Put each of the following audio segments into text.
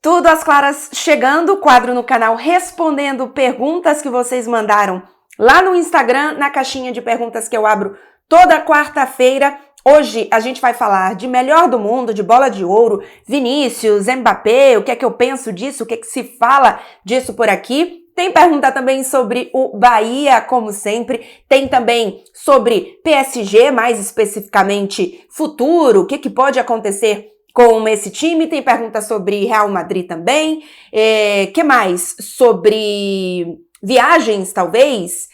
Tudo às claras chegando, quadro no canal respondendo perguntas que vocês mandaram lá no Instagram, na caixinha de perguntas que eu abro toda quarta-feira. Hoje a gente vai falar de melhor do mundo, de bola de ouro, Vinícius, Mbappé, o que é que eu penso disso, o que é que se fala disso por aqui. Tem pergunta também sobre o Bahia, como sempre. Tem também sobre PSG, mais especificamente futuro, o que pode acontecer com esse time. Tem pergunta sobre Real Madrid também. Que mais? Sobre viagens, talvez.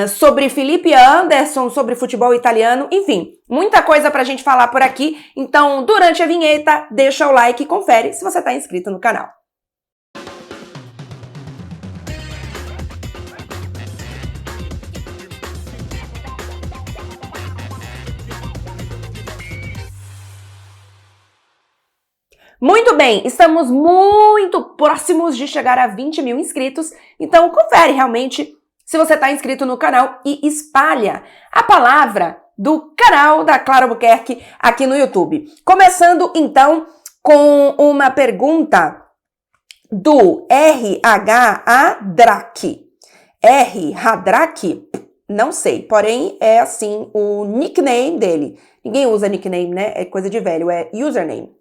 Sobre Felipe Anderson, sobre futebol italiano. Enfim, muita coisa pra gente falar por aqui. Então, durante a vinheta, deixa o like e confere se você tá inscrito no canal. Muito bem, estamos muito próximos de chegar a 20 mil inscritos, então confere realmente se você está inscrito no canal e espalha a palavra do canal da Clara Albuquerque aqui no YouTube. Começando então com uma pergunta do R.H. Hadraki. R. Hadraki? Não sei, porém é assim o nickname dele. Ninguém usa nickname, né? É coisa de velho, é username.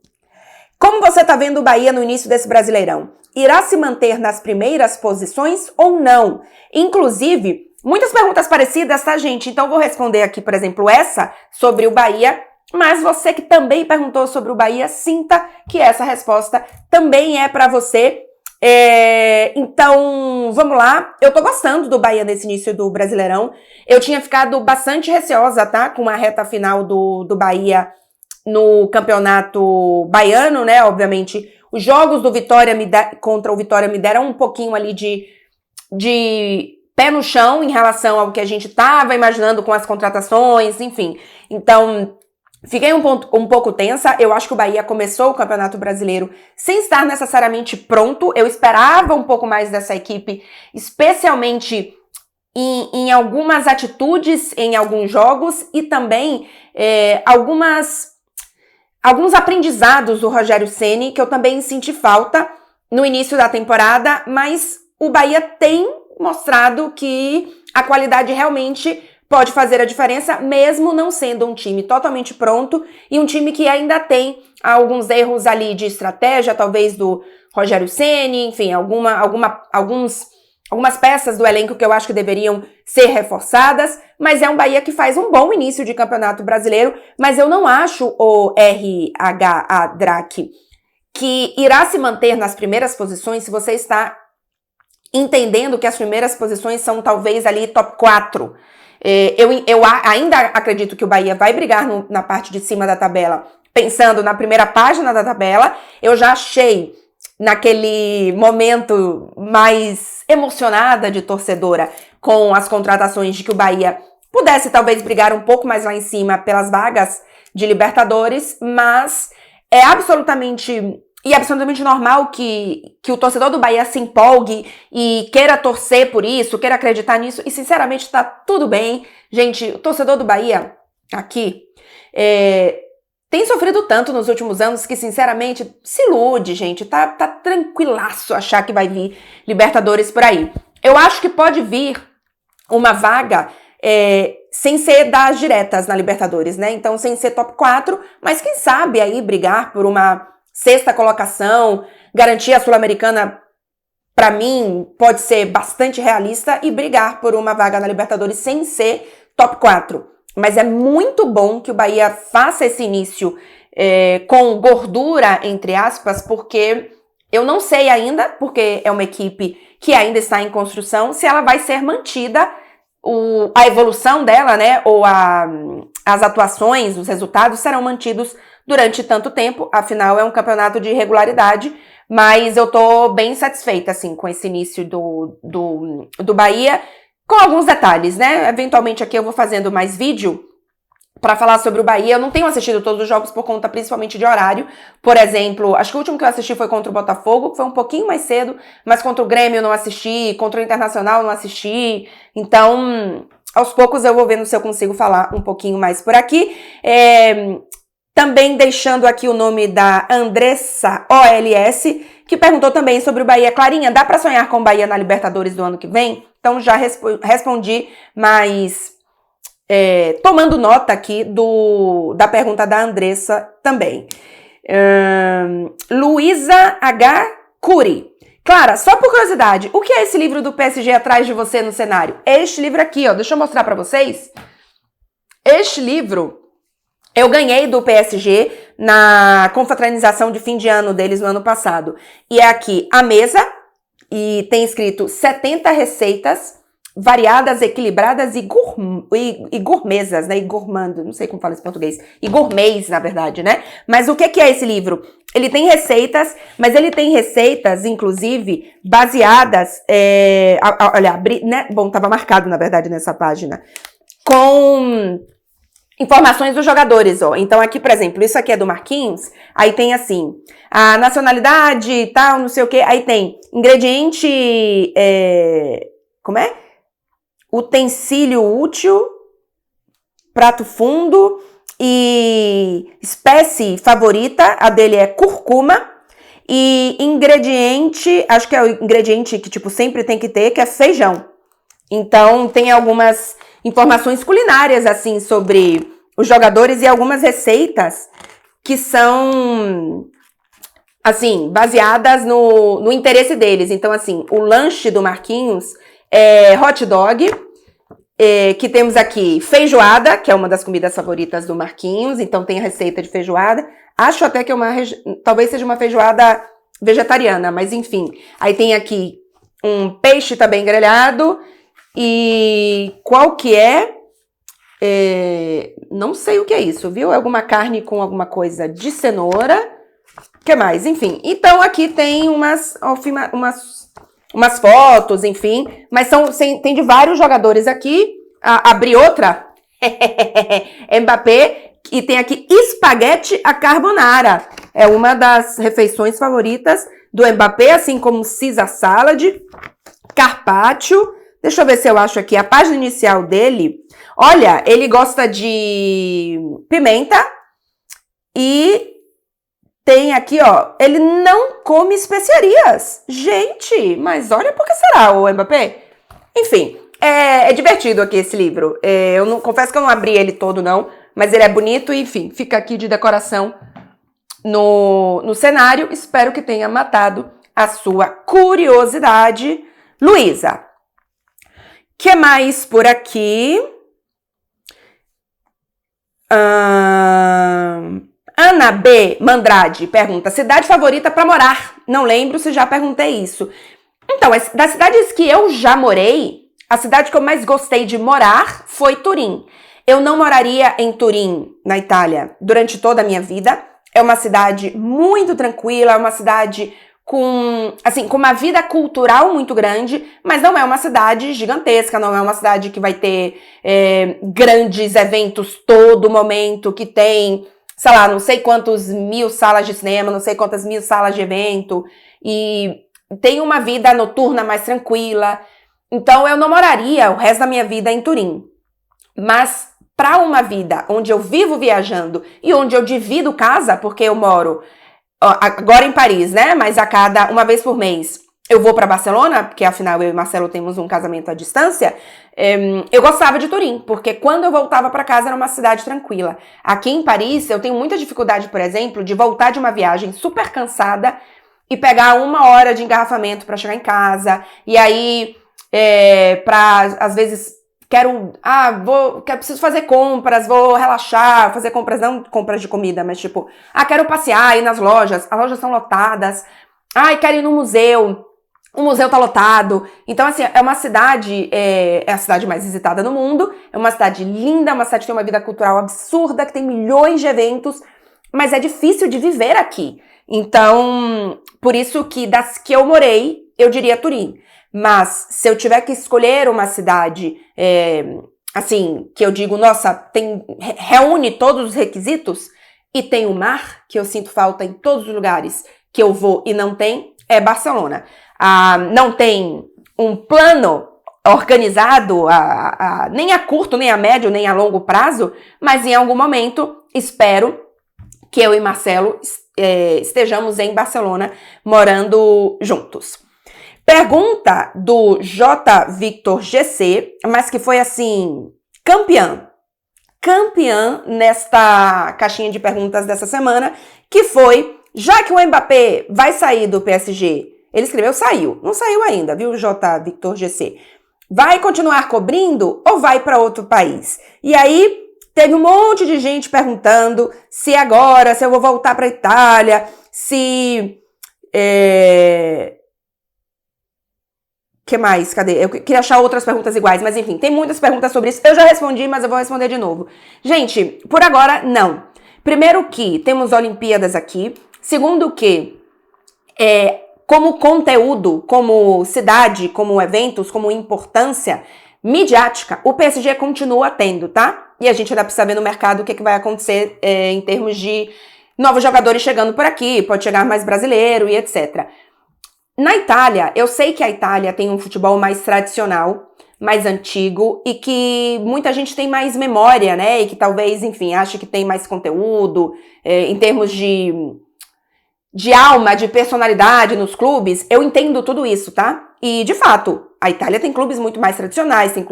Como você está vendo o Bahia no início desse Brasileirão? Irá se manter nas primeiras posições ou não? Inclusive, muitas perguntas parecidas, tá, gente? Então, vou responder aqui, por exemplo, essa sobre o Bahia, mas você que também perguntou sobre o Bahia, sinta que essa resposta também é para você. Então, vamos lá. Eu tô gostando do Bahia nesse início do Brasileirão. Eu tinha ficado bastante receosa, tá, com a reta final do Bahia no campeonato baiano, né? Obviamente, os jogos do Vitória contra o Vitória me deram um pouquinho ali de pé no chão em relação ao que a gente estava imaginando com as contratações, enfim. Então, fiquei um pouco tensa. Eu acho que o Bahia começou o Campeonato Brasileiro sem estar necessariamente pronto. Eu esperava um pouco mais dessa equipe, especialmente em algumas atitudes, em alguns jogos e também alguns aprendizados do Rogério Ceni que eu também senti falta no início da temporada, mas o Bahia tem mostrado que a qualidade realmente pode fazer a diferença, mesmo não sendo um time totalmente pronto e um time que ainda tem alguns erros ali de estratégia, talvez do Rogério Ceni, enfim, algumas peças do elenco que eu acho que deveriam ser reforçadas, mas é um Bahia que faz um bom início de campeonato brasileiro, mas eu não acho o R.H. Hadraki que irá se manter nas primeiras posições se você está entendendo que as primeiras posições são talvez ali top 4. Eu ainda acredito que o Bahia vai brigar na parte de cima da tabela, pensando na primeira página da tabela. Eu já achei naquele momento mais emocionada de torcedora com as contratações de que o Bahia pudesse talvez brigar um pouco mais lá em cima pelas vagas de Libertadores, mas é absolutamente normal que o torcedor do Bahia se empolgue e queira torcer por isso, queira acreditar nisso, e sinceramente tá tudo bem. Gente, o torcedor do Bahia aqui tem sofrido tanto nos últimos anos que, sinceramente, se ilude, gente. Tá tranquilaço achar que vai vir Libertadores por aí. Eu acho que pode vir uma vaga sem ser das diretas na Libertadores, né? Então, sem ser top 4, mas quem sabe aí brigar por uma sexta colocação, garantir a Sul-Americana, pra mim, pode ser bastante realista e brigar por uma vaga na Libertadores sem ser top 4. Mas é muito bom que o Bahia faça esse início com gordura, entre aspas, porque eu não sei ainda, porque é uma equipe que ainda está em construção, se ela vai ser mantida, a evolução dela, né, ou as atuações, os resultados serão mantidos durante tanto tempo. Afinal, é um campeonato de regularidade, mas eu tô bem satisfeita, assim, com esse início do Bahia, com alguns detalhes, né? Eventualmente aqui eu vou fazendo mais vídeo para falar sobre o Bahia. Eu não tenho assistido todos os jogos por conta principalmente de horário. Por exemplo, acho que o último que eu assisti foi contra o Botafogo, que foi um pouquinho mais cedo, mas contra o Grêmio eu não assisti, contra o Internacional eu não assisti. Então, aos poucos eu vou vendo se eu consigo falar um pouquinho mais por aqui. Também deixando aqui o nome da Andressa OLS, que perguntou também sobre o Bahia. Clarinha, dá para sonhar com o Bahia na Libertadores do ano que vem? Então já respondi, mas tomando nota aqui da pergunta da Andressa também. Luísa H. Cury. Clara, só por curiosidade, o que é esse livro do PSG atrás de você no cenário? Este livro aqui, ó, deixa eu mostrar para vocês. Este livro eu ganhei do PSG na confraternização de fim de ano deles no ano passado. E é aqui a mesa, e tem escrito 70 receitas variadas, equilibradas e gourmesas, né? E gourmand, não sei como fala esse português. E gourmets, na verdade, né? Mas o que é esse livro? Ele tem receitas, mas ele tem receitas, inclusive, baseadas... olha, né? Bom, tava marcado, na verdade, nessa página. Com... informações dos jogadores, ó. Então aqui, por exemplo, isso aqui é do Marquinhos, aí tem assim, a nacionalidade e tal, não sei o que, aí tem ingrediente, como é? Utensílio útil, prato fundo e espécie favorita, a dele é cúrcuma, e ingrediente, acho que é o ingrediente que, tipo, sempre tem que ter, que é feijão. Então, tem algumas informações culinárias, assim, sobre os jogadores e algumas receitas que são, assim, baseadas no interesse deles. Então, assim, o lanche do Marquinhos é hot dog, que temos aqui feijoada, que é uma das comidas favoritas do Marquinhos, então tem a receita de feijoada. Acho até que talvez seja uma feijoada vegetariana, mas enfim. Aí tem aqui um peixe também grelhado. E qual que é? Não sei o que é isso, viu? É alguma carne com alguma coisa de cenoura. O que mais? Enfim. Então aqui tem umas fotos, enfim. Mas tem de vários jogadores aqui. Abri outra. Mbappé. E tem aqui espaguete à carbonara. É uma das refeições favoritas do Mbappé, assim como Caesar salad, carpaccio. Deixa eu ver se eu acho aqui a página inicial dele. Olha, ele gosta de pimenta e tem aqui, ó, ele não come especiarias. Gente, mas olha por que será o Mbappé? Enfim, é divertido aqui esse livro. Confesso que eu não abri ele todo, não, mas ele é bonito e, enfim, fica aqui de decoração no cenário. Espero que tenha matado a sua curiosidade. Luísa. Que mais por aqui? Ana B. Mandrade pergunta, cidade favorita para morar? Não lembro se já perguntei isso. Então, das cidades que eu já morei, a cidade que eu mais gostei de morar foi Turim. Eu não moraria em Turim, na Itália, durante toda a minha vida. É uma cidade muito tranquila, é uma cidade com uma vida cultural muito grande, mas não é uma cidade gigantesca, não é uma cidade que vai ter grandes eventos todo momento, que tem, sei lá, não sei quantos mil salas de cinema, não sei quantas mil salas de evento, e tem uma vida noturna mais tranquila. Então eu não moraria o resto da minha vida em Turim. Mas para uma vida onde eu vivo viajando e onde eu divido casa, porque eu moro agora em Paris, né? Mas uma vez por mês eu vou para Barcelona, porque afinal eu e Marcelo temos um casamento à distância. Eu gostava de Turim, porque quando eu voltava para casa era uma cidade tranquila. Aqui em Paris eu tenho muita dificuldade, por exemplo, de voltar de uma viagem super cansada e pegar 1 hora de engarrafamento para chegar em casa. E aí, às vezes preciso fazer compras, vou relaxar, fazer compras, não compras de comida, mas tipo, quero passear, ir nas lojas, as lojas estão lotadas, quero ir no museu, o museu tá lotado. Então, assim, é uma cidade, é a cidade mais visitada no mundo, é uma cidade linda, uma cidade que tem uma vida cultural absurda, que tem milhões de eventos, mas é difícil de viver aqui. Então, por isso que das que eu morei, eu diria Turim. Mas se eu tiver que escolher uma cidade, que eu digo, nossa, reúne todos os requisitos e tem o mar, que eu sinto falta em todos os lugares que eu vou e não tem, é Barcelona. Não tem um plano organizado, nem a curto, nem a médio, nem a longo prazo, mas em algum momento espero que eu e Marcelo estejamos em Barcelona morando juntos. Pergunta do J. Victor GC, mas que foi assim, campeã nesta caixinha de perguntas dessa semana, que foi, já que o Mbappé vai sair do PSG, ele escreveu saiu, não saiu ainda, viu, J. Victor GC? Vai continuar cobrindo ou vai para outro país? E aí, teve um monte de gente perguntando se eu vou voltar para a Itália, que mais? Cadê? Eu queria achar outras perguntas iguais, mas enfim, tem muitas perguntas sobre isso. Eu já respondi, mas eu vou responder de novo. Gente, por agora, não. Primeiro que temos Olimpíadas aqui. Segundo que, como conteúdo, como cidade, como eventos, como importância midiática, o PSG continua tendo, tá? E a gente ainda precisa ver no mercado o que vai acontecer em termos de novos jogadores chegando por aqui, pode chegar mais brasileiro e etc. Na Itália, eu sei que a Itália tem um futebol mais tradicional, mais antigo, e que muita gente tem mais memória, né? E que talvez, enfim, ache que tem mais conteúdo, em termos de alma, de personalidade nos clubes. Eu entendo tudo isso, tá? E, de fato, a Itália tem clubes muito mais tradicionais, tem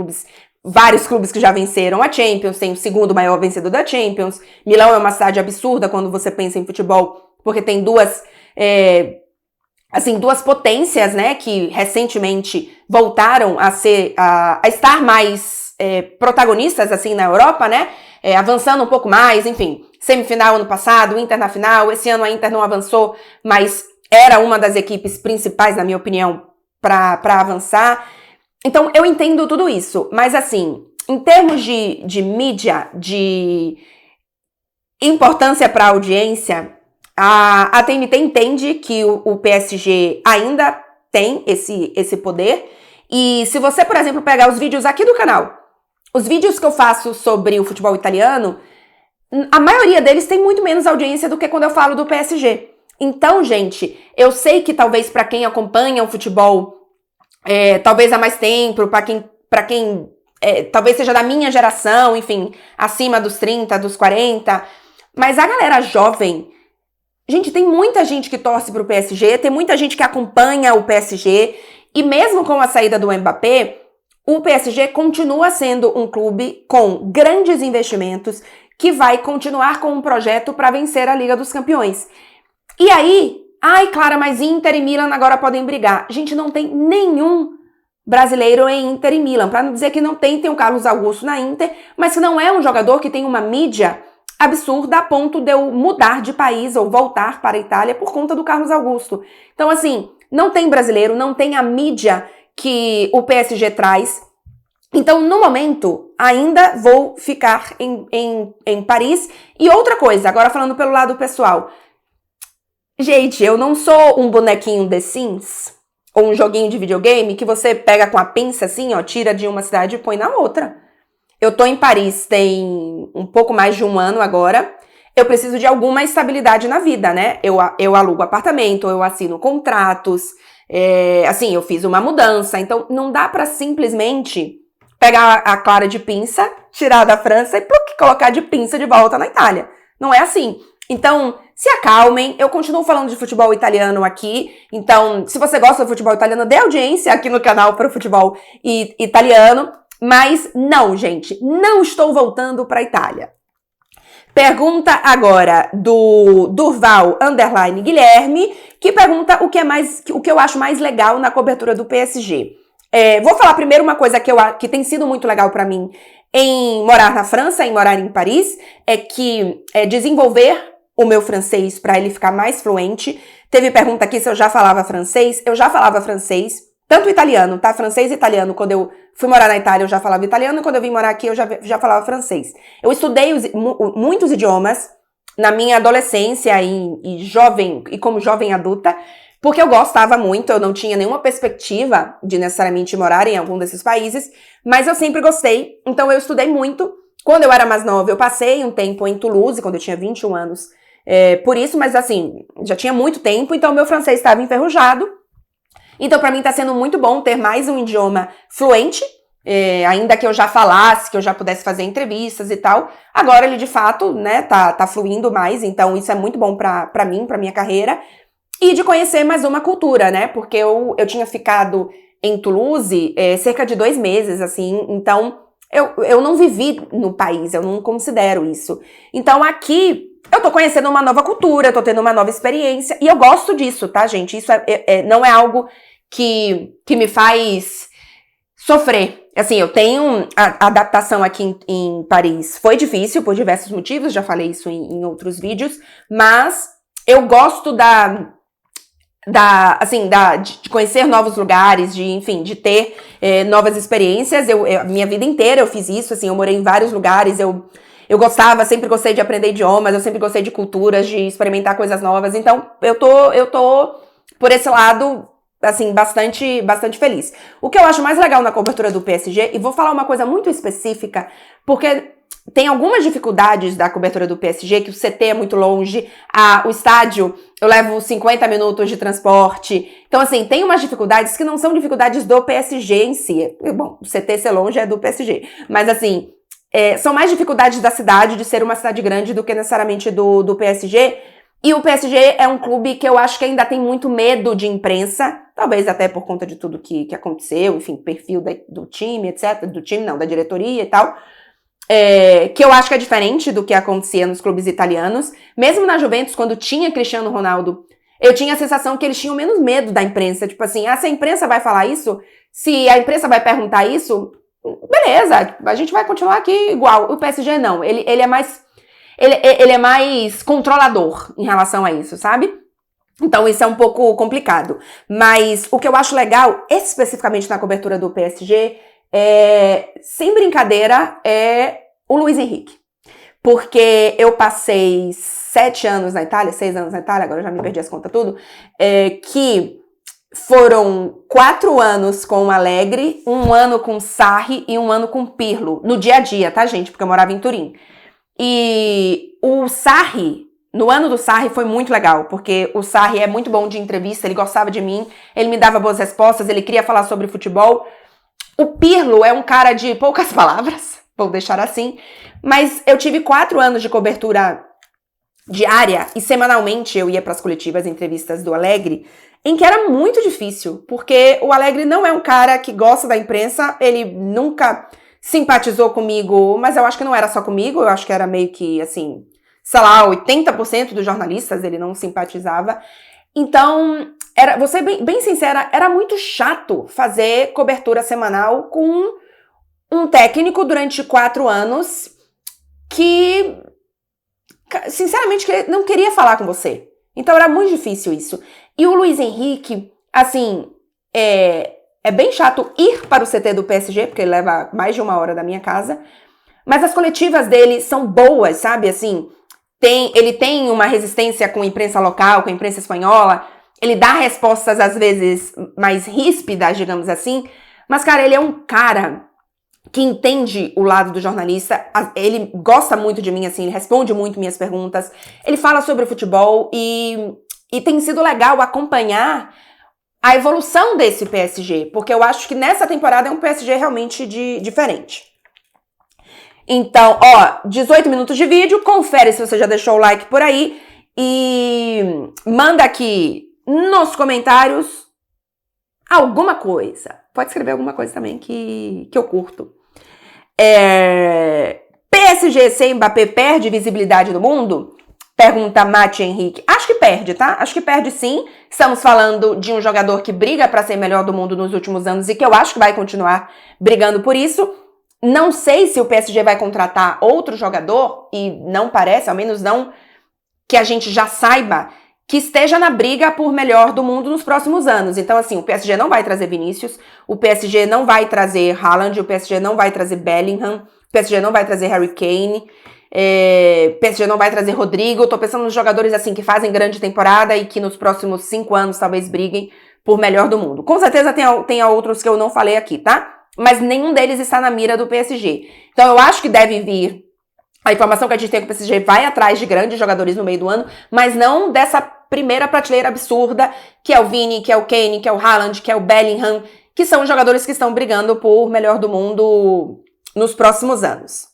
vários clubes que já venceram a Champions, tem o segundo maior vencedor da Champions. Milão é uma cidade absurda quando você pensa em futebol, porque tem duas potências, né, que recentemente voltaram a estar mais protagonistas, assim, na Europa, né, avançando um pouco mais, enfim, semifinal ano passado, Inter na final, esse ano a Inter não avançou, mas era uma das equipes principais, na minha opinião, para avançar. Então, eu entendo tudo isso, mas assim, em termos de mídia, de importância para a audiência, a TNT entende que o PSG ainda tem esse poder. E se você, por exemplo, pegar os vídeos aqui do canal, os vídeos que eu faço sobre o futebol italiano, a maioria deles tem muito menos audiência do que quando eu falo do PSG. Então, gente, eu sei que talvez para quem acompanha o futebol, talvez há mais tempo, para quem talvez seja da minha geração, enfim, acima dos 30, dos 40, mas a galera jovem, gente, tem muita gente que torce pro PSG, tem muita gente que acompanha o PSG, e mesmo com a saída do Mbappé, o PSG continua sendo um clube com grandes investimentos que vai continuar com um projeto para vencer a Liga dos Campeões. E aí, Clara, mas Inter e Milan agora podem brigar. Gente, não tem nenhum brasileiro em Inter e Milan. Para não dizer que não tem o Carlos Augusto na Inter, mas que não é um jogador que tem uma mídia absurda a ponto de eu mudar de país ou voltar para a Itália por conta do Carlos Augusto. Então, assim, não tem brasileiro, não tem a mídia que o PSG traz. Então, no momento, ainda vou ficar em Paris. E outra coisa, agora falando pelo lado pessoal. Gente, eu não sou um bonequinho The Sims, ou um joguinho de videogame que você pega com a pinça assim, ó, tira de uma cidade e põe na outra. Eu tô em Paris tem um pouco mais de um ano agora. Eu preciso de alguma estabilidade na vida, né? Eu alugo apartamento, eu assino contratos, assim, eu fiz uma mudança. Então, não dá pra simplesmente pegar a Clara de pinça, tirar da França e colocar de pinça de volta na Itália. Não é assim. Então, se acalmem, eu continuo falando de futebol italiano aqui, então, se você gosta do futebol italiano, dê audiência aqui no canal para o futebol italiano, mas não, gente, não estou voltando para a Itália. Pergunta agora do Durval _Guilherme, que pergunta o que eu acho mais legal na cobertura do PSG. Vou falar primeiro uma coisa que tem sido muito legal para mim em morar na França, em morar em Paris, é que desenvolver o meu francês para ele ficar mais fluente. Teve pergunta aqui se eu já falava francês. Eu já falava francês, tanto italiano, tá? Francês e italiano. Quando eu fui morar na Itália, eu já falava italiano. Quando eu vim morar aqui, eu já falava francês. Eu estudei muitos idiomas na minha adolescência e como jovem adulta, porque eu gostava muito. Eu não tinha nenhuma perspectiva de necessariamente morar em algum desses países, mas eu sempre gostei. Então eu estudei muito. Quando eu era mais nova, eu passei um tempo em Toulouse, quando eu tinha 21 anos. Por isso, mas assim, já tinha muito tempo, então meu francês estava enferrujado. Então, para mim, tá sendo muito bom ter mais um idioma fluente ainda que eu já falasse, que eu já pudesse fazer entrevistas e tal, agora ele de fato, né, tá fluindo mais, então isso é muito bom pra mim, pra minha carreira, e de conhecer mais uma cultura, né, porque eu tinha ficado em Toulouse cerca de 2 meses, assim, então eu não vivi no país, eu não considero isso. Então aqui eu tô conhecendo uma nova cultura, eu tô tendo uma nova experiência, e eu gosto disso, tá, gente? Isso não é algo que me faz sofrer. Assim, eu tenho a adaptação aqui em Paris. Foi difícil por diversos motivos, já falei isso em outros vídeos, mas eu gosto de conhecer novos lugares, enfim, de ter novas experiências. Minha vida inteira eu fiz isso, assim, eu morei em vários lugares, eu sempre gostei de aprender idiomas, eu sempre gostei de culturas, de experimentar coisas novas, então eu tô por esse lado, assim, bastante feliz. O que eu acho mais legal na cobertura do PSG, e vou falar uma coisa muito específica, porque tem algumas dificuldades da cobertura do PSG, que o CT é muito longe, o estádio eu levo 50 minutos de transporte. Então, assim, tem umas dificuldades que não são dificuldades do PSG em si. Bom, o CT ser longe é do PSG. Mas, assim, são mais dificuldades da cidade, de ser uma cidade grande, do que necessariamente do PSG. E o PSG é um clube que eu acho que ainda tem muito medo de imprensa, talvez até por conta de tudo que aconteceu, enfim, perfil do time, etc. Do time não, da diretoria e tal. Que eu acho que é diferente do que acontecia nos clubes italianos. Mesmo na Juventus, quando tinha Cristiano Ronaldo, eu tinha a sensação que eles tinham menos medo da imprensa. Tipo assim, se a imprensa vai falar isso, se a imprensa vai perguntar isso, beleza, a gente vai continuar aqui igual. O PSG não, ele é mais controlador em relação a isso, sabe? Então isso é um pouco complicado. Mas o que eu acho legal, especificamente na cobertura do PSG, sem brincadeira, é o Luiz Henrique. Porque eu passei 7 anos na Itália, 6 anos na Itália, agora eu já me perdi as contas tudo, que foram 4 anos com o Allegri, 1 ano com o Sarri e 1 ano com o Pirlo, no dia a dia, tá, gente? Porque eu morava em Turim. E o Sarri, no ano do Sarri foi muito legal, porque o Sarri é muito bom de entrevista, ele gostava de mim, ele me dava boas respostas, ele queria falar sobre futebol. O Pirlo é um cara de poucas palavras, vou deixar assim, mas eu tive 4 anos de cobertura diária e semanalmente eu ia para as coletivas entrevistas do Allegri, em que era muito difícil, porque o Allegri não é um cara que gosta da imprensa, ele nunca simpatizou comigo, mas eu acho que não era só comigo, eu acho que era meio que, assim, sei lá, 80% dos jornalistas ele não simpatizava. Então, vou ser bem sincera, era muito chato fazer cobertura semanal com um técnico durante 4 anos que, sinceramente, não queria falar com você. Então, era muito difícil isso. E o Luiz Henrique, assim, é bem chato ir para o CT do PSG, porque ele leva mais de 1 hora da minha casa, mas as coletivas dele são boas, sabe, assim... Ele tem uma resistência com a imprensa local, com a imprensa espanhola, ele dá respostas, às vezes, mais ríspidas, digamos assim, mas, cara, ele é um cara que entende o lado do jornalista, ele gosta muito de mim, assim, ele responde muito minhas perguntas, ele fala sobre o futebol e tem sido legal acompanhar a evolução desse PSG, porque eu acho que nessa temporada é um PSG realmente diferente. Então, 18 minutos de vídeo, confere se você já deixou o like por aí e manda aqui nos comentários alguma coisa. Pode escrever alguma coisa também que eu curto. PSG sem Mbappé perde visibilidade no mundo? Pergunta Mati Henrique. Acho que perde, tá? Acho que perde sim. Estamos falando de um jogador que briga para ser melhor do mundo nos últimos anos e que eu acho que vai continuar brigando por isso. Não sei se o PSG vai contratar outro jogador, e não parece, ao menos não que a gente já saiba, que esteja na briga por melhor do mundo nos próximos anos. Então, assim, o PSG não vai trazer Vinícius, o PSG não vai trazer Haaland, o PSG não vai trazer Bellingham, o PSG não vai trazer Harry Kane, o PSG não vai trazer Rodrigo. Tô pensando nos jogadores, assim, que fazem grande temporada e que nos próximos 5 anos talvez briguem por melhor do mundo. Com certeza tem outros que eu não falei aqui, tá? Mas nenhum deles está na mira do PSG. Então eu acho que deve vir, a informação que a gente tem é que o PSG vai atrás de grandes jogadores no meio do ano, mas não dessa primeira prateleira absurda, que é o Vini, que é o Kane, que é o Haaland, que é o Bellingham, que são os jogadores que estão brigando por melhor do mundo nos próximos anos.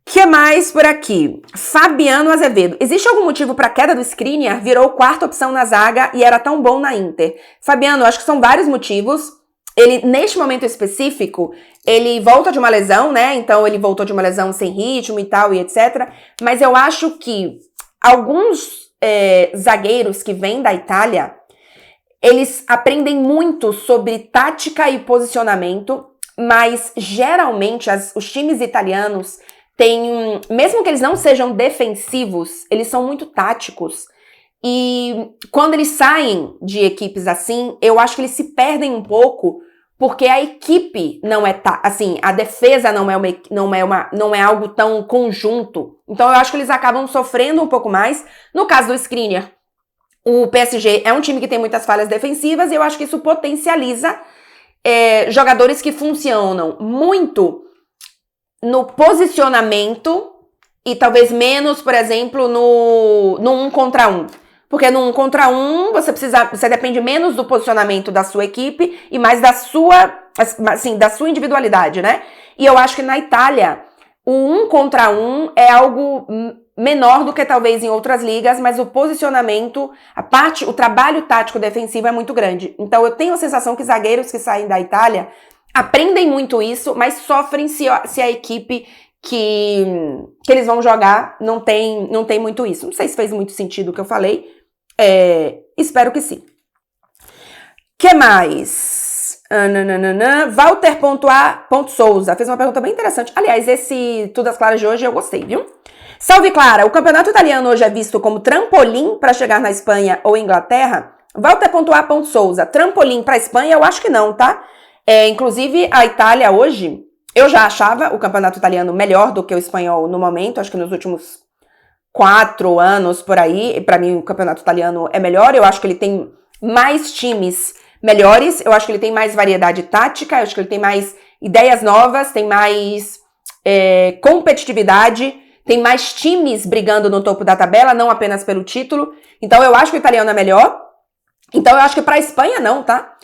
Que mais por aqui? Fabiano Azevedo. Existe algum motivo para a queda do Skriniar? Virou quarta opção na zaga e era tão bom na Inter. Fabiano, acho que são vários motivos. Ele, neste momento específico, ele volta de uma lesão, né? Então ele voltou de uma lesão sem ritmo e tal e etc. Mas eu acho que alguns zagueiros que vêm da Itália, eles aprendem muito sobre tática e posicionamento, mas geralmente os times italianos mesmo que eles não sejam defensivos, eles são muito táticos. E quando eles saem de equipes assim, eu acho que eles se perdem um pouco, porque a equipe não é assim, a defesa não é algo tão conjunto. Então eu acho que eles acabam sofrendo um pouco mais. No caso do Skriniar, o PSG é um time que tem muitas falhas defensivas e eu acho que isso potencializa jogadores que funcionam muito no posicionamento e talvez menos, por exemplo, no 1 contra 1. Porque no 1 contra 1, você depende menos do posicionamento da sua equipe e mais da sua individualidade, né? E eu acho que na Itália, o 1 contra 1 é algo menor do que talvez em outras ligas, mas o posicionamento, o trabalho tático defensivo é muito grande. Então eu tenho a sensação que zagueiros que saem da Itália aprendem muito isso, mas sofrem se a equipe que eles vão jogar não tem muito isso. Não sei se fez muito sentido o que eu falei. Espero que sim. Que mais? Walter.a.souza fez uma pergunta bem interessante. Aliás, esse Tudo às Claras de hoje eu gostei, viu? Salve, Clara! O campeonato italiano hoje é visto como trampolim para chegar na Espanha ou Inglaterra? Walter.a.souza, trampolim para Espanha eu acho que não, tá? Inclusive, a Itália hoje, eu já achava o campeonato italiano melhor do que o espanhol no momento, acho que nos últimos 4 anos por aí, para mim o campeonato italiano é melhor, eu acho que ele tem mais times melhores, eu acho que ele tem mais variedade tática, eu acho que ele tem mais ideias novas, tem mais competitividade, tem mais times brigando no topo da tabela, não apenas pelo título, então eu acho que o italiano é melhor, então eu acho que para a Espanha não, tá?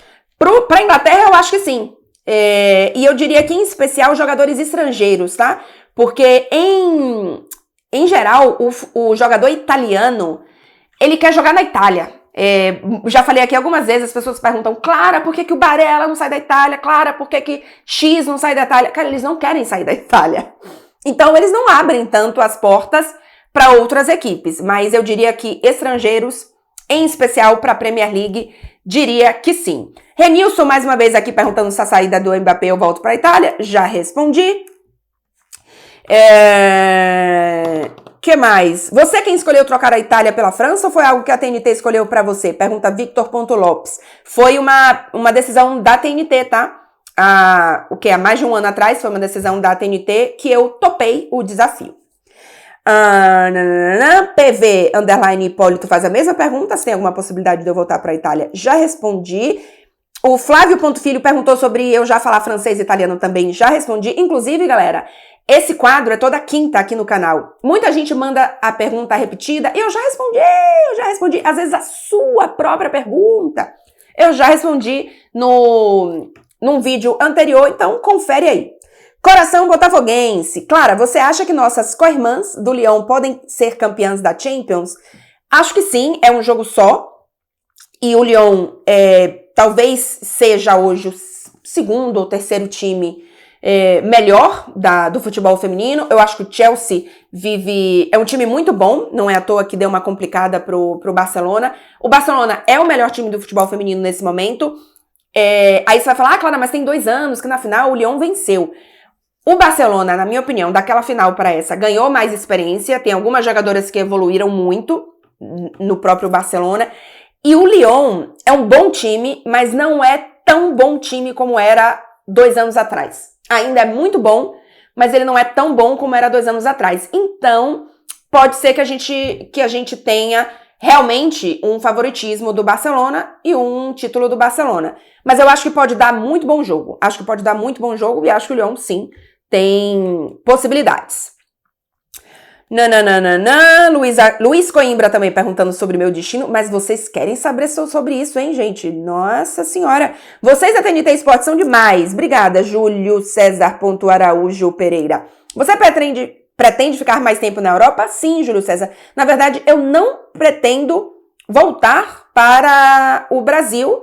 Pra Inglaterra, eu acho que sim. E eu diria que, em especial, jogadores estrangeiros, tá? Porque, em geral, o jogador italiano, ele quer jogar na Itália. Já falei aqui algumas vezes, as pessoas perguntam, Clara, por que o Barella não sai da Itália? Clara, por que X não sai da Itália? Cara, eles não querem sair da Itália. Então, eles não abrem tanto as portas para outras equipes. Mas eu diria que estrangeiros, em especial para a Premier League, diria que sim. Renilson, mais uma vez aqui perguntando se a saída do Mbappé eu volto para a Itália. Já respondi. Que mais? Você quem escolheu trocar a Itália pela França ou foi algo que a TNT escolheu para você? Pergunta Victor.Lopes. Foi uma decisão da TNT, tá? Há mais de um ano atrás foi uma decisão da TNT que eu topei o desafio. PV Hipólito faz a mesma pergunta, se tem alguma possibilidade de eu voltar para a Itália. Já respondi. O Flávio.Filho perguntou sobre eu já falar francês e italiano também. Já respondi. Inclusive, galera, esse quadro é toda quinta aqui no canal. Muita gente manda a pergunta repetida. Eu já respondi. Às vezes a sua própria pergunta. Eu já respondi num vídeo anterior, então confere aí. Coração botafoguense. Clara, você acha que nossas co-irmãs do Lyon podem ser campeãs da Champions? Acho que sim, é um jogo só. E o Lyon talvez seja hoje o segundo ou terceiro time melhor do futebol feminino. Eu acho que o Chelsea é um time muito bom, não é à toa que deu uma complicada pro Barcelona. O Barcelona é o melhor time do futebol feminino nesse momento. Aí você vai falar, Clara, mas tem 2 anos que na final o Lyon venceu. O Barcelona, na minha opinião, daquela final para essa, ganhou mais experiência. Tem algumas jogadoras que evoluíram muito no próprio Barcelona. E o Lyon é um bom time, mas não é tão bom time como era 2 anos atrás. Ainda é muito bom, mas ele não é tão bom como era 2 anos atrás. Então, pode ser que a gente tenha realmente um favoritismo do Barcelona e um título do Barcelona. Mas eu acho que pode dar muito bom jogo. E acho que o Lyon, sim, tem possibilidades. Nananana, Luiz Coimbra também perguntando sobre meu destino, mas vocês querem saber sobre isso, hein, gente? Nossa senhora! Vocês da TNT Esportes são demais. Obrigada, Júlio César Araújo Pereira. Você pretende ficar mais tempo na Europa? Sim, Júlio César. Na verdade, eu não pretendo voltar para o Brasil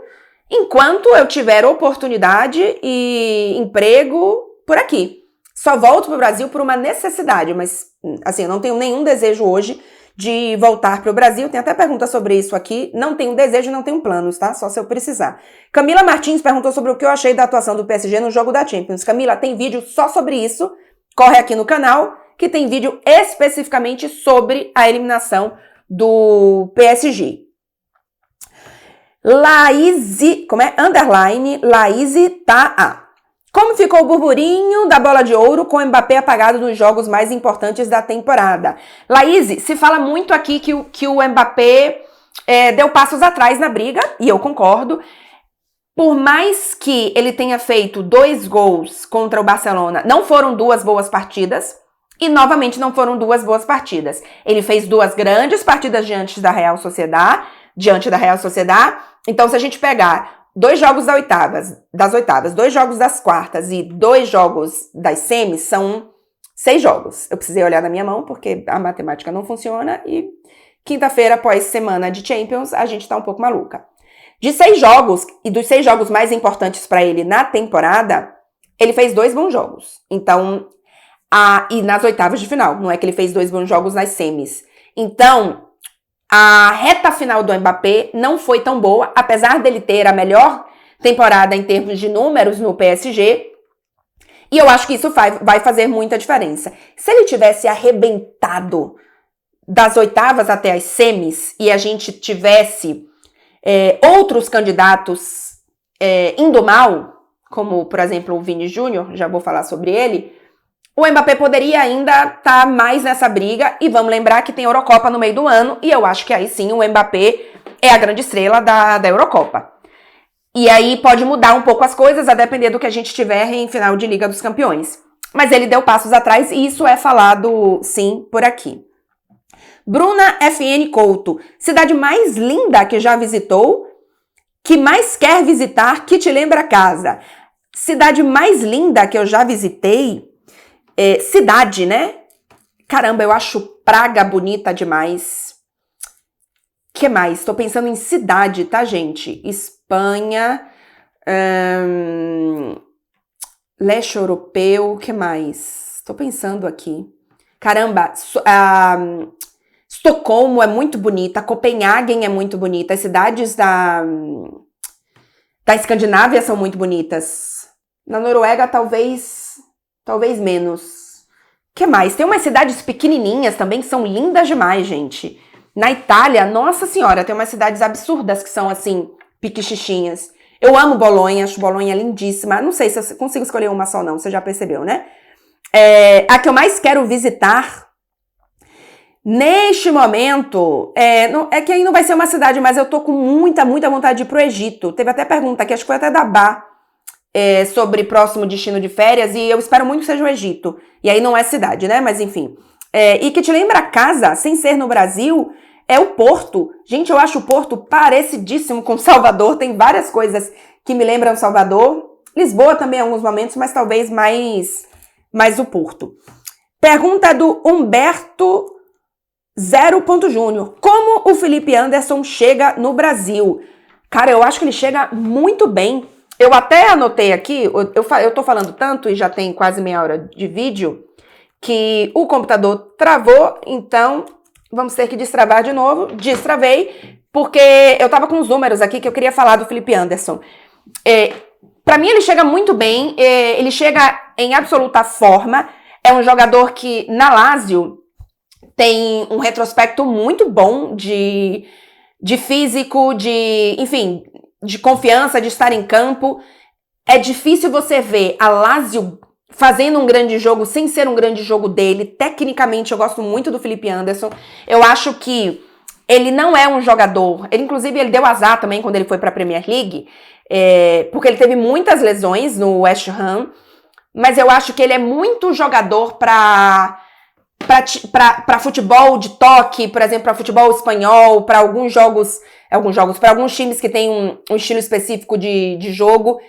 enquanto eu tiver oportunidade e emprego por aqui. Só volto para o Brasil por uma necessidade, mas assim, eu não tenho nenhum desejo hoje de voltar para o Brasil. Tem até pergunta sobre isso aqui. Não tenho desejo, não tenho planos, tá? Só se eu precisar. Camila Martins perguntou sobre o que eu achei da atuação do PSG no jogo da Champions. Camila, tem vídeo só sobre isso. Corre aqui no canal, que tem vídeo especificamente sobre a eliminação do PSG. Laíse, Underline, Laíse tá. Como ficou o burburinho da bola de ouro com o Mbappé apagado nos jogos mais importantes da temporada? Laíse, se fala muito aqui que o Mbappé deu passos atrás na briga, e eu concordo. Por mais que ele tenha feito 2 gols contra o Barcelona, não foram 2 boas partidas, e novamente não foram 2 boas partidas. Ele fez 2 grandes partidas diante da Real Sociedad, então se a gente pegar 2 jogos das oitavas, 2 jogos das quartas e 2 jogos das semis, são 6 jogos. Eu precisei olhar na minha mão porque a matemática não funciona e quinta-feira, após semana de Champions, a gente tá um pouco maluca. De 6 jogos, e dos 6 jogos mais importantes para ele na temporada, ele fez 2 bons jogos. Então, e nas oitavas de final, não é que ele fez 2 bons jogos nas semis. Então, a reta final do Mbappé não foi tão boa, apesar dele ter a melhor temporada em termos de números no PSG, e eu acho que isso vai fazer muita diferença. Se ele tivesse arrebentado das oitavas até as semis, e a gente tivesse outros candidatos indo mal, como, por exemplo, o Vini Júnior, já vou falar sobre ele, o Mbappé poderia ainda estar mais nessa briga, e vamos lembrar que tem Eurocopa no meio do ano, e eu acho que aí sim o Mbappé é a grande estrela da Eurocopa. E aí pode mudar um pouco as coisas, a depender do que a gente tiver em final de Liga dos Campeões. Mas ele deu passos atrás, e isso é falado sim por aqui. Bruna FN Couto, cidade mais linda que já visitou, que mais quer visitar, que te lembra casa. Cidade mais linda que eu já visitei... cidade, né? Caramba, eu acho Praga bonita demais. Que mais? Tô pensando em cidade, tá, gente? Espanha, leste europeu, que mais? Tô pensando aqui. Caramba, Estocolmo é muito bonita, Copenhagen é muito bonita, as cidades da Escandinávia são muito bonitas. Na Noruega, talvez menos. Que mais? Tem umas cidades pequenininhas também que são lindas demais, gente. Na Itália, nossa senhora, tem umas cidades absurdas que são, assim, piquixixinhas. Eu amo Bolonha, acho Bolonha lindíssima. Não sei se eu consigo escolher uma só não, você já percebeu, né? A que eu mais quero visitar, neste momento, é que aí não vai ser uma cidade, mas eu tô com muita vontade de ir pro Egito. Teve até pergunta aqui, acho que foi até da Bá, sobre próximo destino de férias, e eu espero muito que seja o Egito. E aí não é cidade, né? Mas enfim. E que te lembra casa, sem ser no Brasil, é o Porto. Gente, eu acho o Porto parecidíssimo com Salvador. Tem várias coisas que me lembram Salvador. Lisboa também em alguns momentos, mas talvez mais o Porto. Pergunta do Humberto Júnior. Como o Felipe Anderson chega no Brasil? Cara, eu acho que ele chega muito bem. Eu até anotei aqui, eu tô falando tanto e já tem quase meia hora de vídeo, que o computador travou, então vamos ter que destravar de novo. Destravei, porque eu tava com os números aqui que eu queria falar do Felipe Anderson. Pra mim ele chega muito bem, ele chega em absoluta forma, é um jogador que na Lazio tem um retrospecto muito bom de físico, enfim, de confiança, de estar em campo. É difícil você ver a Lazio fazendo um grande jogo sem ser um grande jogo dele. Tecnicamente, eu gosto muito do Felipe Anderson. Eu acho que ele não é um jogador... Inclusive, ele deu azar também quando ele foi para a Premier League, porque ele teve muitas lesões no West Ham. Mas eu acho que ele é muito jogador para para futebol de toque, por exemplo, para futebol espanhol, para alguns para alguns times que têm um estilo específico de jogo.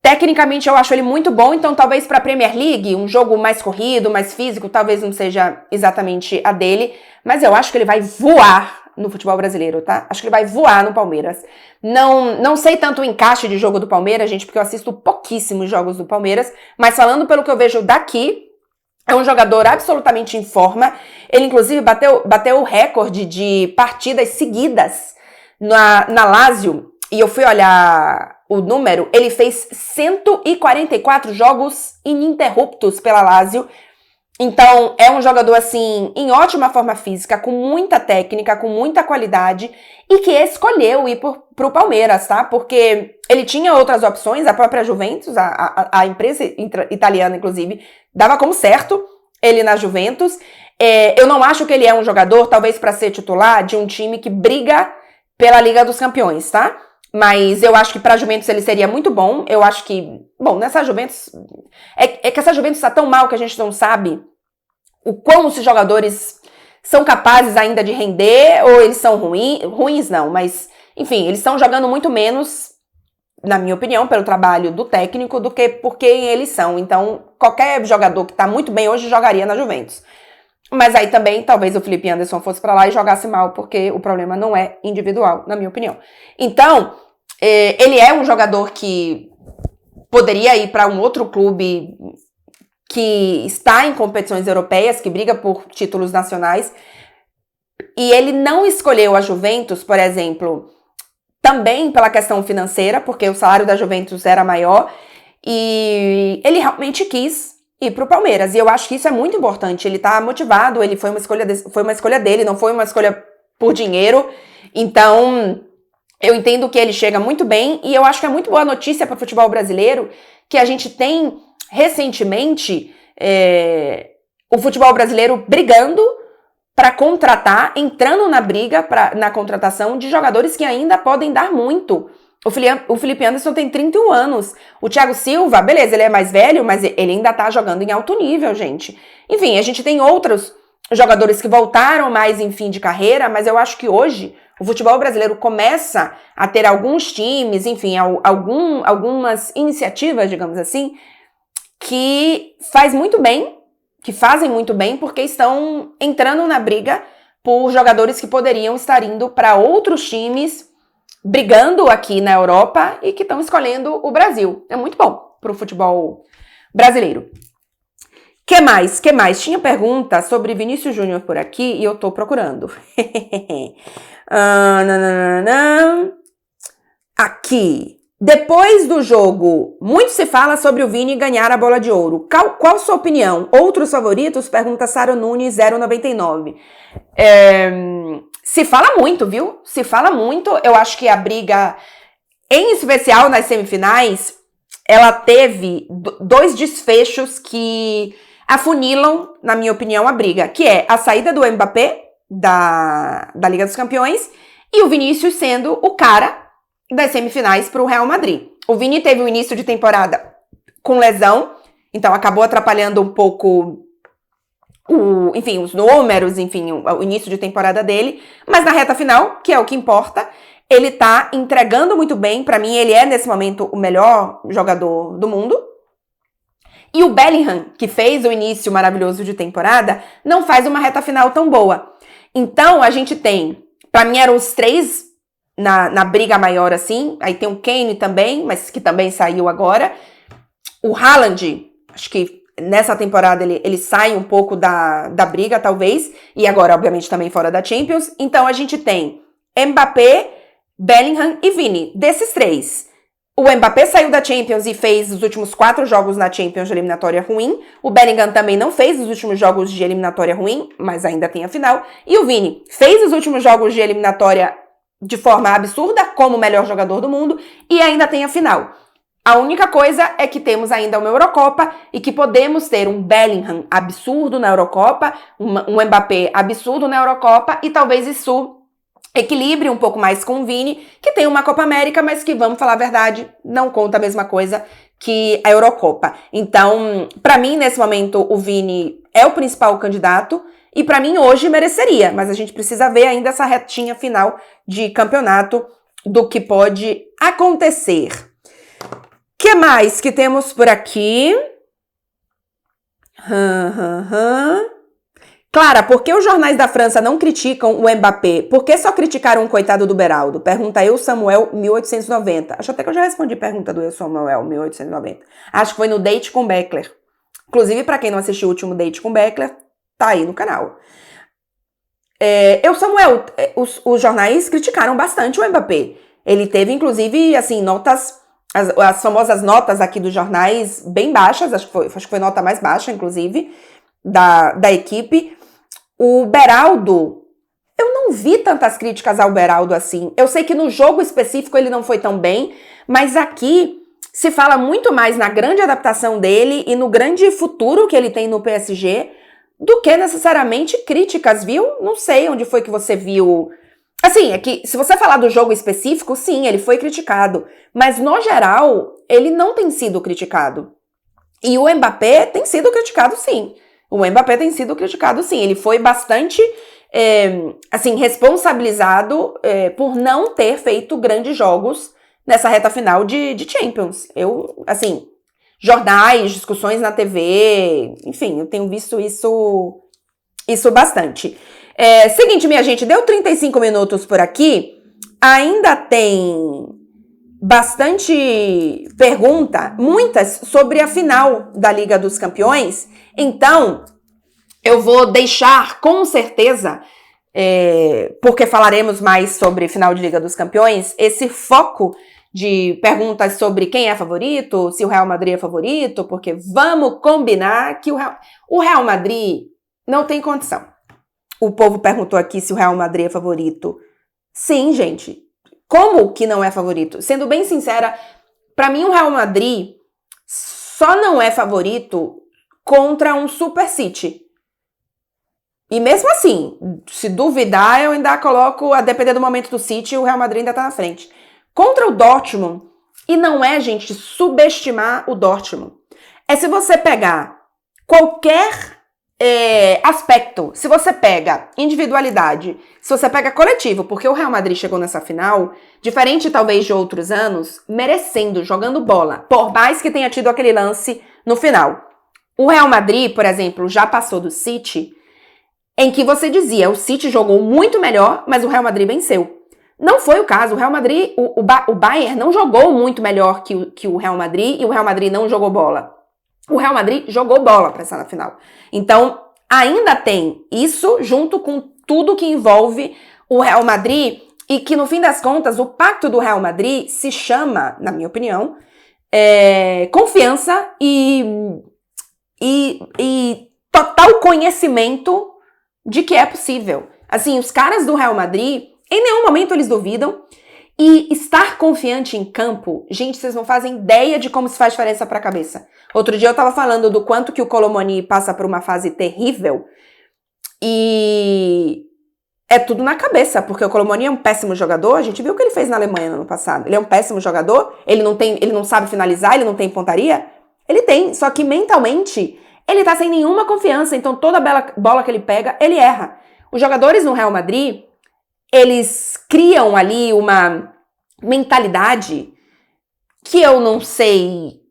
Tecnicamente eu acho ele muito bom, então talvez para a Premier League, um jogo mais corrido, mais físico, talvez não seja exatamente a dele, mas eu acho que ele vai voar no futebol brasileiro, tá? Acho que ele vai voar no Palmeiras. Não sei tanto o encaixe de jogo do Palmeiras, gente, porque eu assisto pouquíssimos jogos do Palmeiras, mas falando pelo que eu vejo daqui, é um jogador absolutamente em forma. Ele, inclusive, bateu o recorde de partidas seguidas na Lazio, e eu fui olhar o número, ele fez 144 jogos ininterruptos pela Lazio. Então, é um jogador, assim, em ótima forma física, com muita técnica, com muita qualidade, e que escolheu ir pro Palmeiras, tá? Porque ele tinha outras opções, a própria Juventus, a empresa italiana, inclusive, dava como certo ele na Juventus. Eu não acho que ele é um jogador, talvez para ser titular, de um time que briga pela Liga dos Campeões, tá? Mas eu acho que pra Juventus ele seria muito bom. Eu acho que, bom, nessa Juventus... É que essa Juventus tá tão mal que a gente não sabe o quão esses jogadores são capazes ainda de render, ou eles são ruins não, mas, enfim, eles estão jogando muito menos, na minha opinião, pelo trabalho do técnico, do que por quem eles são. Então, qualquer jogador que tá muito bem hoje jogaria na Juventus. Mas aí também, talvez o Felipe Anderson fosse pra lá e jogasse mal, porque o problema não é individual, na minha opinião. Então, ele é um jogador que poderia ir para um outro clube que está em competições europeias, que briga por títulos nacionais, e ele não escolheu a Juventus, por exemplo, também pela questão financeira, porque o salário da Juventus era maior, e ele realmente quis ir pro Palmeiras, e eu acho que isso é muito importante. Ele tá motivado, ele foi uma escolha dele, não foi uma escolha por dinheiro. Então, eu entendo que ele chega muito bem, e eu acho que é muito boa notícia para o futebol brasileiro que a gente tem recentemente o futebol brasileiro brigando para contratar, entrando na briga na contratação de jogadores que ainda podem dar muito. O Felipe Anderson tem 31 anos. O Thiago Silva, beleza, ele é mais velho, mas ele ainda tá jogando em alto nível, gente. Enfim, a gente tem outros jogadores que voltaram mais em fim de carreira, mas eu acho que hoje o futebol brasileiro começa a ter alguns times, enfim, algumas iniciativas, digamos assim, que fazem muito bem, porque estão entrando na briga por jogadores que poderiam estar indo para outros times, brigando aqui na Europa e que estão escolhendo o Brasil. É muito bom para o futebol brasileiro. Que mais? Tinha pergunta sobre Vinícius Júnior por aqui e eu tô procurando. Aqui. Depois do jogo, muito se fala sobre o Vini ganhar a bola de ouro. Qual sua opinião? Outros favoritos? Pergunta Sara Nunes 099. Se fala muito, viu? Se fala muito. Eu acho que a briga, em especial nas semifinais, ela teve dois desfechos que afunilam, na minha opinião, a briga, que é a saída do Mbappé da Liga dos Campeões e o Vinícius sendo o cara das semifinais para o Real Madrid. O Vini teve um início de temporada com lesão, então acabou atrapalhando um pouco os números, o início de temporada dele, mas na reta final, que é o que importa, ele tá entregando muito bem. Para mim, ele é, nesse momento, o melhor jogador do mundo. E o Bellingham, que fez o início maravilhoso de temporada, não faz uma reta final tão boa. Então, a gente tem, para mim, eram os três na briga maior, assim. Aí tem o Kane também, mas que também saiu agora. O Haaland, acho que nessa temporada ele sai um pouco da briga, talvez. E agora, obviamente, também fora da Champions. Então, a gente tem Mbappé, Bellingham e Vini. Desses três, o Mbappé saiu da Champions e fez os últimos 4 jogos na Champions de eliminatória ruim. O Bellingham também não fez os últimos jogos de eliminatória ruim, mas ainda tem a final. E o Vini fez os últimos jogos de eliminatória de forma absurda, como o melhor jogador do mundo, e ainda tem a final. A única coisa é que temos ainda uma Eurocopa e que podemos ter um Bellingham absurdo na Eurocopa, um Mbappé absurdo na Eurocopa, e talvez isso equilibre um pouco mais com o Vini, que tem uma Copa América, mas que, vamos falar a verdade, não conta a mesma coisa que a Eurocopa. Então, pra mim, nesse momento, o Vini é o principal candidato e para mim hoje mereceria, mas a gente precisa ver ainda essa retinha final de campeonato do que pode acontecer. Que mais que temos por aqui? Clara, por que os jornais da França não criticam o Mbappé? Por que só criticaram o coitado do Beraldo? Pergunta eu, Samuel, 1890. Acho até que eu já respondi a pergunta do eu, Samuel, 1890. Acho que foi no Date com Beckler. Inclusive, para quem não assistiu o último Date com Beckler, tá aí no canal. Samuel, os jornais criticaram bastante o Mbappé. Ele teve, inclusive, assim, notas, as famosas notas aqui dos jornais bem baixas, acho que foi nota mais baixa, inclusive, da equipe. O Beraldo, eu não vi tantas críticas ao Beraldo assim. Eu sei que no jogo específico ele não foi tão bem, mas aqui se fala muito mais na grande adaptação dele e no grande futuro que ele tem no PSG do que necessariamente críticas, viu? Não sei onde foi que você viu. Assim, é que se você falar do jogo específico, sim, ele foi criticado. Mas no geral, ele não tem sido criticado. E o Mbappé tem sido criticado, sim. O Mbappé tem sido criticado, sim. Ele foi bastante, responsabilizado por não ter feito grandes jogos nessa reta final de Champions. Jornais, discussões na TV, enfim, eu tenho visto isso bastante. Seguinte, minha gente, deu 35 minutos por aqui. Ainda tem bastante pergunta, muitas, sobre a final da Liga dos Campeões. Então, eu vou deixar com certeza, porque falaremos mais sobre final de Liga dos Campeões, esse foco de perguntas sobre quem é favorito, se o Real Madrid é favorito, porque vamos combinar que o Real Madrid não tem condição. O povo perguntou aqui se o Real Madrid é favorito. Sim, gente. Como que não é favorito? Sendo bem sincera, para mim o Real Madrid só não é favorito contra um Super City. E mesmo assim, se duvidar, eu ainda coloco, a depender do momento do City, o Real Madrid ainda tá na frente. Contra o Dortmund, e não é, gente, subestimar o Dortmund. É se você pegar qualquer aspecto, se você pega individualidade, se você pega coletivo, porque o Real Madrid chegou nessa final, diferente talvez de outros anos, merecendo, jogando bola, por mais que tenha tido aquele lance no final. O Real Madrid, por exemplo, já passou do City, em que você dizia, o City jogou muito melhor, mas o Real Madrid venceu. Não foi o caso. O Real Madrid, o Bayern não jogou muito melhor que o Real Madrid e o Real Madrid não jogou bola. O Real Madrid jogou bola para estar na final. Então, ainda tem isso junto com tudo que envolve o Real Madrid e que, no fim das contas, o pacto do Real Madrid se chama, na minha opinião, confiança e total conhecimento de que é possível. Assim, os caras do Real Madrid, em nenhum momento eles duvidam. E estar confiante em campo, gente, vocês não fazem ideia de como isso faz diferença pra cabeça. Outro dia eu tava falando do quanto que o Colomoni passa por uma fase terrível. E é tudo na cabeça, porque o Colomoni é um péssimo jogador. A gente viu o que ele fez na Alemanha no ano passado. Ele é um péssimo jogador, ele não sabe finalizar, ele não tem pontaria. Ele tem, só que mentalmente ele tá sem nenhuma confiança, então toda bola que ele pega, ele erra. Os jogadores no Real Madrid, eles criam ali uma mentalidade que eu não sei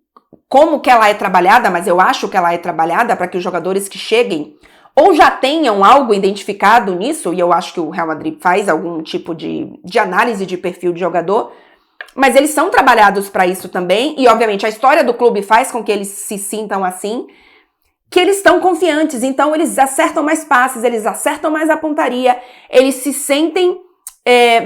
como que ela é trabalhada, mas eu acho que ela é trabalhada para que os jogadores que cheguem ou já tenham algo identificado nisso, e eu acho que o Real Madrid faz algum tipo de análise de perfil de jogador, mas eles são trabalhados para isso também, e obviamente a história do clube faz com que eles se sintam assim, que eles estão confiantes, então eles acertam mais passes, eles acertam mais a pontaria, eles se sentem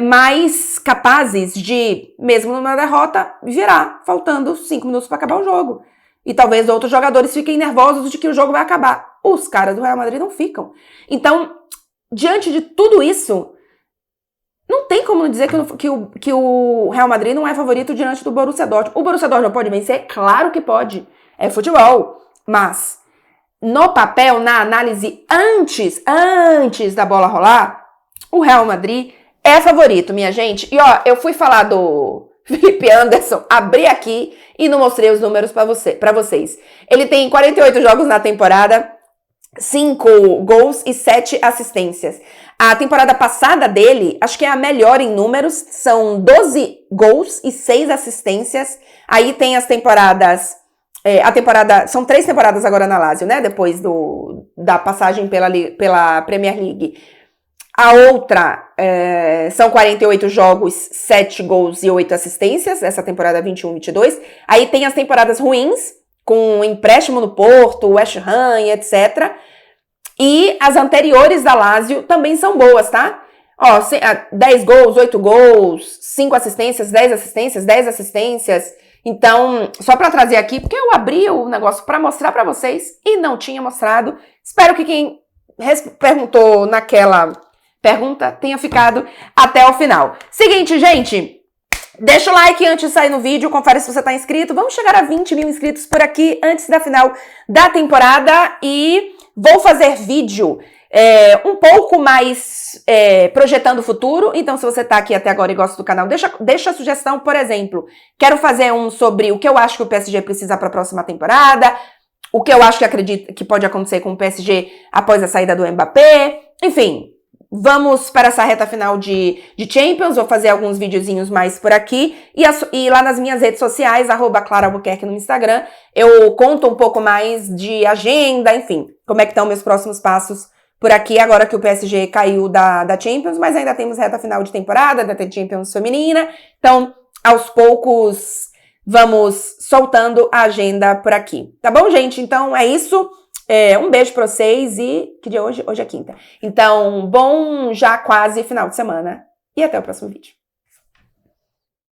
mais capazes de, mesmo numa derrota, virar, faltando 5 minutos para acabar o jogo. E talvez outros jogadores fiquem nervosos de que o jogo vai acabar. Os caras do Real Madrid não ficam. Então, diante de tudo isso, não tem como dizer que o Real Madrid não é favorito diante do Borussia Dortmund. O Borussia Dortmund pode vencer? Claro que pode. É futebol. Mas no papel, na análise antes da bola rolar, o Real Madrid é favorito, minha gente. E ó, eu fui falar do Felipe Anderson, abri aqui e não mostrei os números pra vocês. Ele tem 48 jogos na temporada, 5 gols e 7 assistências. A temporada passada dele, acho que é a melhor em números, são 12 gols e 6 assistências. Aí tem as temporadas, são 3 temporadas agora na Lazio, né, depois da passagem pela Premier League. A outra são 48 jogos, 7 gols e 8 assistências, essa temporada 21-22. Aí tem as temporadas ruins, com empréstimo no Porto, West Ham, etc. E as anteriores da Lazio também são boas, tá? Ó, 10 gols, 8 gols, 5 assistências, 10 assistências, 10 assistências. Então, só pra trazer aqui, porque eu abri o negócio pra mostrar pra vocês e não tinha mostrado. Espero que quem perguntou naquela pergunta tenha ficado até o final. Seguinte, gente, deixa o like antes de sair no vídeo, confere se você tá inscrito. Vamos chegar a 20 mil inscritos por aqui antes da final da temporada e vou fazer vídeo um pouco mais projetando o futuro. Então, se você tá aqui até agora e gosta do canal, deixa a sugestão, por exemplo, quero fazer um sobre o que eu acho que o PSG precisa para a próxima temporada, o que eu acho que pode acontecer com o PSG após a saída do Mbappé, enfim. Vamos para essa reta final de Champions, vou fazer alguns videozinhos mais por aqui, e lá nas minhas redes sociais, @ClaraAlbuquerque no Instagram, eu conto um pouco mais de agenda, enfim, como é que estão meus próximos passos por aqui, agora que o PSG caiu da Champions, mas ainda temos reta final de temporada, da Champions feminina, então, aos poucos, vamos soltando a agenda por aqui. Tá bom, gente? Então, é isso. Um beijo pra vocês e... Que dia é hoje? Hoje é quinta. Então, bom já quase final de semana. E até o próximo vídeo.